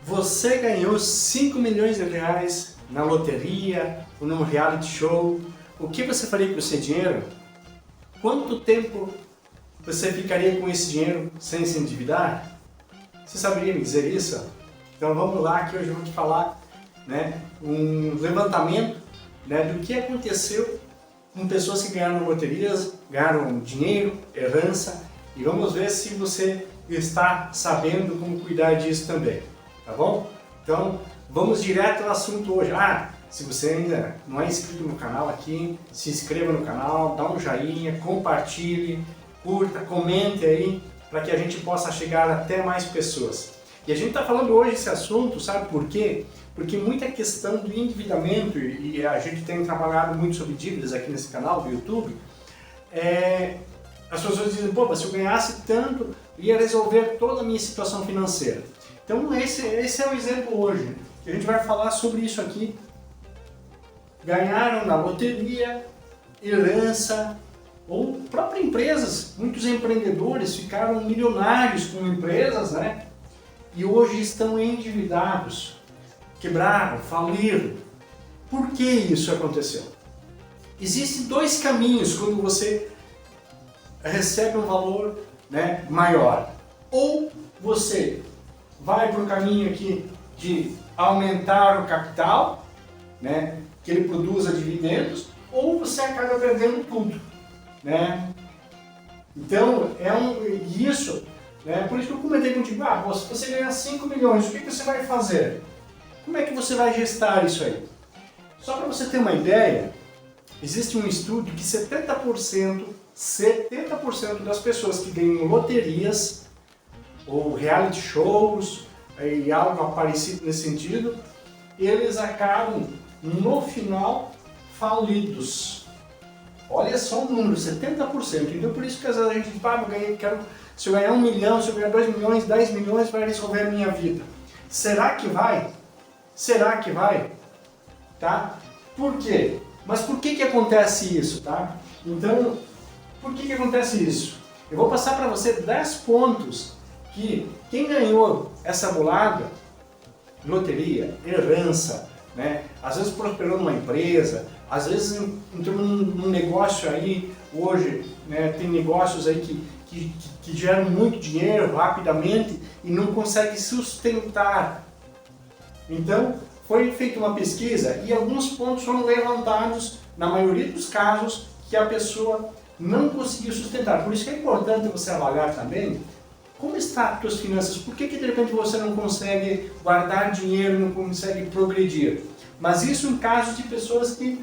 Você ganhou 5 milhões de reais na loteria ou num reality show. O que você faria com esse dinheiro? Quanto tempo você ficaria com esse dinheiro sem se endividar? Você saberia me dizer isso? Então vamos lá, que hoje eu vou te falar um levantamento do que aconteceu com pessoas que ganharam loterias, ganharam dinheiro, herança, e vamos ver se você está sabendo como cuidar disso também. Tá bom? Então, vamos direto ao assunto hoje. Se você ainda não é inscrito no canal aqui, se inscreva no canal, dá um joinha, compartilhe, curta, comente aí, para que a gente possa chegar até mais pessoas. E a gente está falando hoje esse assunto, sabe por quê? Porque muita questão do endividamento, e a gente tem trabalhado muito sobre dívidas aqui nesse canal do YouTube, as pessoas dizem, pô, mas se eu ganhasse tanto, ia resolver toda a minha situação financeira. Então esse é o exemplo hoje, que a gente vai falar sobre isso aqui. Ganharam na loteria, herança, ou próprias empresas. Muitos empreendedores ficaram milionários com empresas, e hoje estão endividados, quebraram, faliram. Por que isso aconteceu? Existem dois caminhos quando você recebe um valor maior. Ou você vai para o caminho aqui de aumentar o capital, que ele produza dividendos, ou você acaba perdendo tudo. Então, isso, por isso que eu comentei contigo, se você ganhar 5 milhões, o que você vai fazer? Como é que você vai gestar isso aí? Só para você ter uma ideia, existe um estudo que 70% das pessoas que ganham loterias ou reality shows e algo parecido nesse sentido, eles acabam no final falidos. Olha só o número, 70%. Então por isso que às vezes a gente diz, se eu ganhar 1 milhão, se eu ganhar 2 milhões, 10 milhões vai resolver a minha vida. Será que vai? Será que vai? Tá? Por quê? Mas por que acontece isso? Tá? Então, por que acontece isso? Eu vou passar para você 10 pontos que quem ganhou essa bolada, loteria, herança, às vezes prosperou numa empresa, às vezes entrou num negócio aí, hoje tem negócios aí que geram muito dinheiro rapidamente e não consegue sustentar. Então, foi feita uma pesquisa e alguns pontos foram levantados, na maioria dos casos, que a pessoa não conseguiu sustentar. Por isso que é importante você avaliar também como está as suas finanças. Por que de repente você não consegue guardar dinheiro, não consegue progredir? Mas isso em casos de pessoas que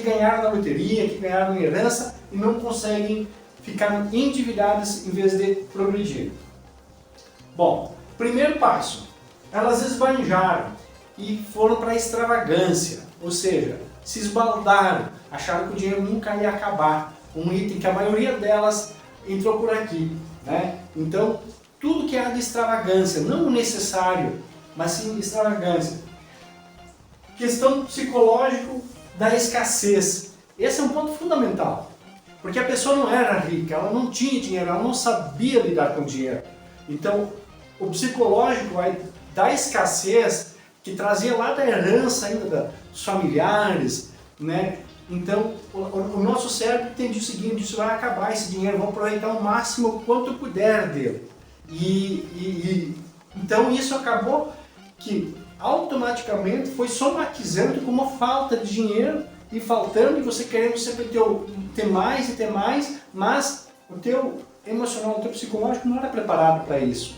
ganharam na loteria, que ganharam em herança e não conseguem ficar endividadas em vez de progredir. Bom, primeiro passo. Elas esbanjaram e foram para a extravagância, ou seja, se esbaldaram, acharam que o dinheiro nunca ia acabar. Um item que a maioria delas entrou por aqui. Então, tudo que é de extravagância, não necessário, mas sim extravagância. Questão psicológica da escassez. Esse é um ponto fundamental, porque a pessoa não era rica, ela não tinha dinheiro, ela não sabia lidar com dinheiro. Então, o psicológico da escassez, que trazia lá da herança ainda dos familiares, Então, o nosso cérebro entende o seguinte, isso vai acabar esse dinheiro, vamos aproveitar o máximo quanto puder dele. Então isso acabou que automaticamente foi somatizando com uma falta de dinheiro e faltando, e você querendo sempre ter mais e ter mais, mas o teu emocional, o teu psicológico não era preparado para isso.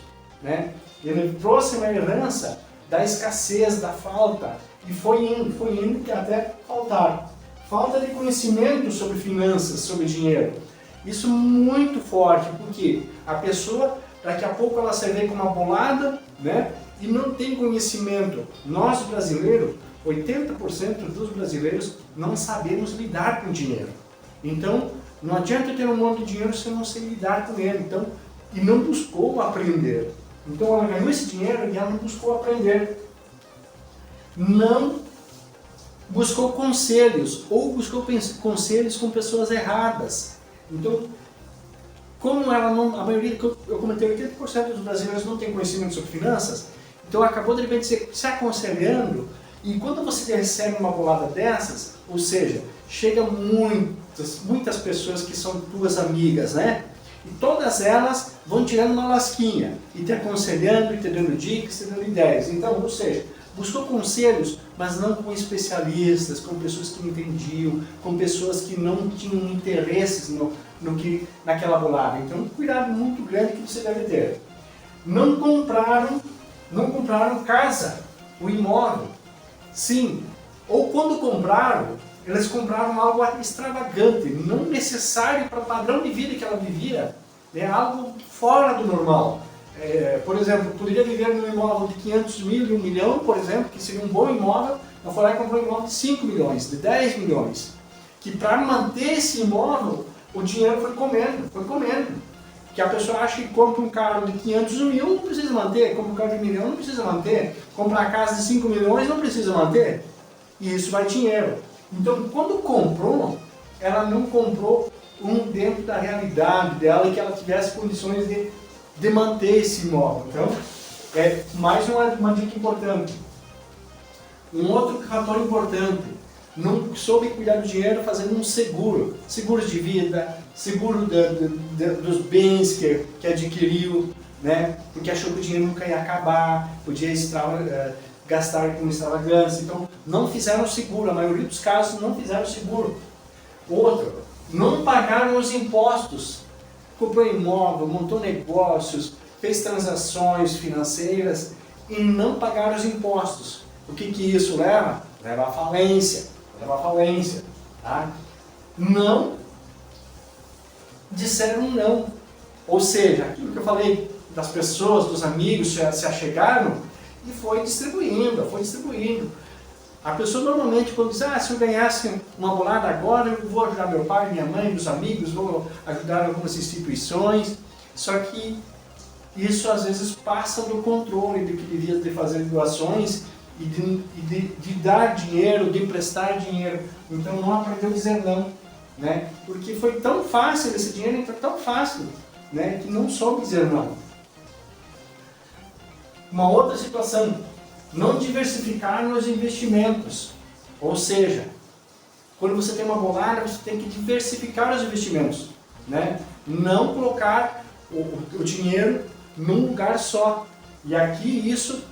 Ele trouxe uma herança da escassez, da falta, e foi indo que até faltaram. Falta de conhecimento sobre finanças, sobre dinheiro. Isso muito forte, porque a pessoa, daqui a pouco ela se vê com uma bolada, e não tem conhecimento. Nós brasileiros, 80% dos brasileiros não sabemos lidar com dinheiro. Então, não adianta ter um monte de dinheiro se eu não sei lidar com ele. Então, e não buscou aprender. Então ela ganhou esse dinheiro e ela não buscou aprender. Não buscou conselhos ou buscou conselhos com pessoas erradas. Então, como ela não, a maioria, eu comentei, 80% dos brasileiros não tem conhecimento sobre finanças, então acabou de repente se aconselhando, e quando você recebe uma bolada dessas, ou seja, chega muitas pessoas que são tuas amigas, né? E todas elas vão tirando uma lasquinha, e te aconselhando, e te dando dicas, te dando ideias. Então, ou seja, buscou conselhos, mas não com especialistas, com pessoas que entendiam, com pessoas que não tinham interesses naquela bolada. Então, um cuidado muito grande que você deve ter. Não compraram casa, o imóvel. Sim, ou quando compraram, eles compraram algo extravagante, não necessário para o padrão de vida que ela vivia, algo fora do normal. Por exemplo, poderia viver num imóvel de 500 mil e 1 milhão, por exemplo, que seria um bom imóvel, ela foi lá e comprou um imóvel de 5 milhões, de 10 milhões, que para manter esse imóvel, o dinheiro foi comendo. Que a pessoa acha que compra um carro de 500 mil, não precisa manter, compra um carro de 1 milhão, não precisa manter, compra uma casa de 5 milhões, não precisa manter, e isso vai dinheiro. Então, quando comprou, ela não comprou dentro da realidade dela e que ela tivesse condições de manter esse imóvel. Então, é mais uma dica importante. Um outro fator importante, não soube cuidar do dinheiro fazendo um seguro. Seguros de vida, seguro dos bens que adquiriu, né? Porque achou que o dinheiro nunca ia acabar, podia gastar com extravagância. Então, não fizeram seguro. A maioria dos casos não fizeram seguro. Outro, não pagaram os impostos. Comprou imóvel, montou negócios, fez transações financeiras e não pagaram os impostos. O que isso leva? Leva à falência. Tá? Não disseram não. Ou seja, aquilo que eu falei das pessoas, dos amigos se achegaram e foi distribuindo. A pessoa normalmente quando diz, se eu ganhasse uma bolada agora, eu vou ajudar meu pai, minha mãe, meus amigos, vou ajudar algumas instituições. Só que isso às vezes passa do controle do que devia de fazer doações e de dar dinheiro, de emprestar dinheiro. Então não aprendeu a dizer não, né? Porque foi tão fácil, esse dinheiro entrou tão fácil, né? Que não soube dizer não. Uma outra situação, não diversificar nos investimentos. Ou seja, quando você tem uma bolada, você tem que diversificar os investimentos, né? Não colocar o dinheiro num lugar só. E aqui isso,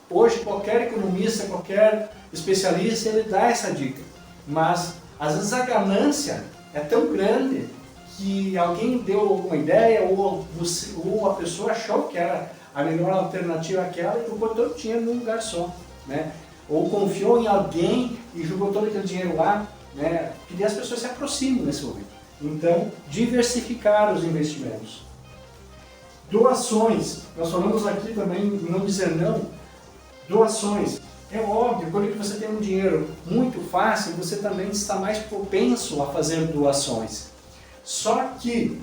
hoje qualquer economista, qualquer especialista, ele dá essa dica. Mas às vezes a ganância é tão grande que alguém deu alguma ideia ou a pessoa achou que era a melhor alternativa àquela e colocou todo o dinheiro num lugar só, né? Ou confiou em alguém e jogou todo aquele dinheiro lá, né? E as pessoas se aproximam nesse momento. Então, diversificar os investimentos. Doações. Nós falamos aqui também, não dizer não. Doações. É óbvio, quando você tem um dinheiro muito fácil, você também está mais propenso a fazer doações. Só que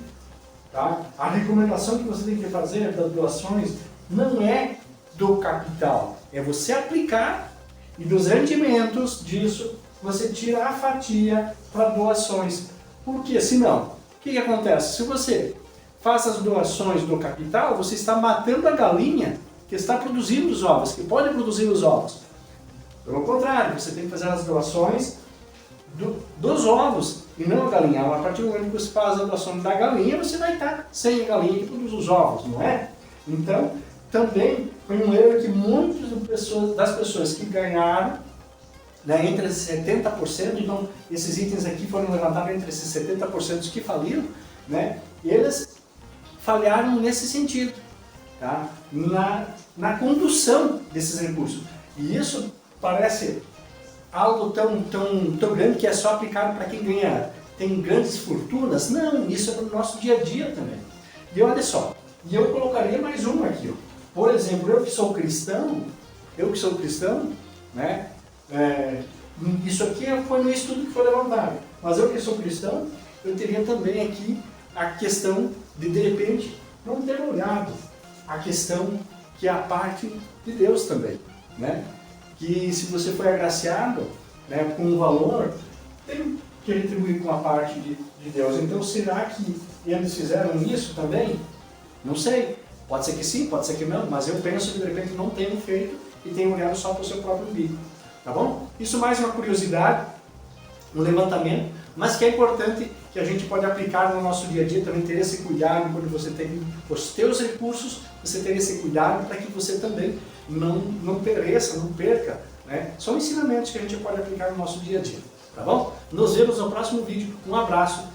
a recomendação que você tem que fazer das doações não é do capital, é você aplicar e dos rendimentos disso você tira a fatia para doações. Porque senão, o que acontece? Se você faz as doações do capital, você está matando a galinha que está produzindo os ovos, que pode produzir os ovos. Pelo contrário, você tem que fazer as doações dos ovos e não a galinha. A partir do momento que você faz a doação da galinha, você vai estar sem a galinha que produz os ovos, não é? Então, também foi um erro que muitas das pessoas que ganharam, né, entre esses 70%, então esses itens aqui foram levantados entre esses 70% que faliram, né, eles falharam nesse sentido, tá? Na condução desses recursos. E isso parece algo tão grande que é só aplicado para quem tem grandes fortunas. Não, isso é para o nosso dia a dia também. E olha só, e eu colocaria mais uma aqui. Ó. Por exemplo, eu que sou cristão, né? Isso aqui foi no estudo que foi levantado. Mas eu que sou cristão, eu teria também aqui a questão de repente, não ter olhado a questão que é a parte de Deus também, né? Que se você foi agraciado, né, com um valor, que retribuir com a parte de Deus. Então, será que eles fizeram isso também? Não sei. Pode ser que sim, pode ser que não, mas eu penso que de repente não tenham feito e tenham olhado só para o seu próprio umbigo. Tá bom? Isso mais uma curiosidade, um levantamento, mas que é importante que a gente pode aplicar no nosso dia a dia, também ter esse cuidado quando você tem os teus recursos, você ter esse cuidado para que você também não pereça, não perca, né? São ensinamentos que a gente pode aplicar no nosso dia a dia, tá bom? Nos vemos no próximo vídeo, um abraço